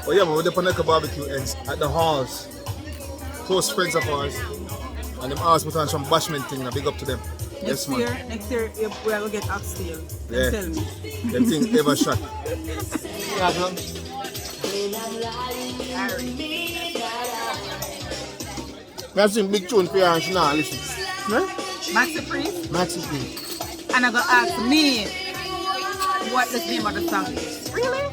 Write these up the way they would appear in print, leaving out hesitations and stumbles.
Oh yeah, man, we're the Paneka barbecue ends at the halls. Close friends of ours. And them always put on some bashment thing, and big up to them. Yes, man. Next year, we are going to get oxtail. Yeah. Tell me. Them things ever shot. I've seen big tune for you and she not listen. Huh? Maxi Priest. Maxi Priest. And I'm going to ask me what the name of the song is. Really?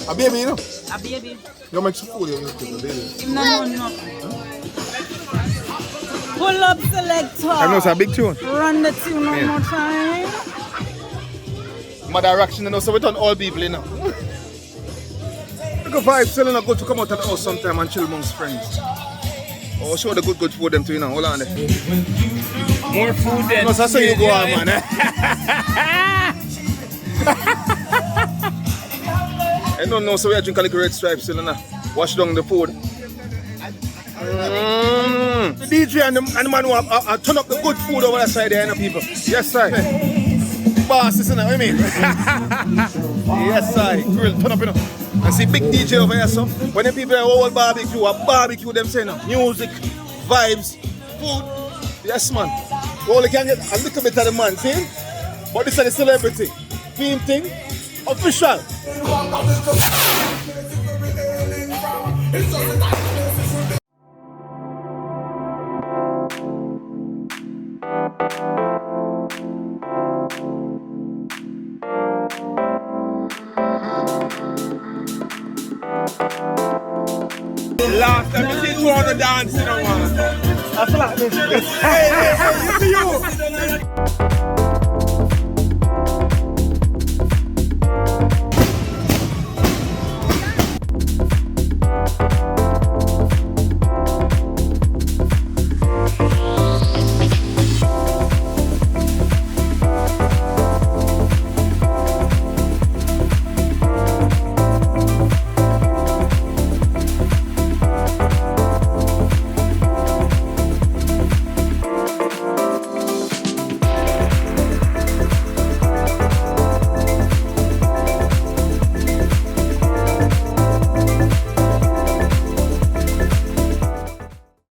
A baby, you know? A baby. You make some food, you know, baby. No, nothing. Pull up selector. I know it's a big tune. Run the tune one more time. Mother Rock, you know, so we done all people, you know. Look at vibe, selling a good to come out of the house sometime and chill amongst friends. Oh, show the good food them to you know. Hold on there. More food than. No, so that's how you go on, man. I don't know, so we are drinking a little red stripe still, you wash down the food. The DJ and the man who turn up the good food over that side there, you know, people. Yes, sir. Boss, isn't it? What do you mean? Yes, sir. Grill, turn up, you know. And see big DJ over here, so when the people are all barbecue them say, no, music, vibes, food. Yes, man. We only can get a little bit of the man thing, but this is the celebrity theme thing, official. Last time you see 200 dancing on one. I feel like this. Hey, you see you.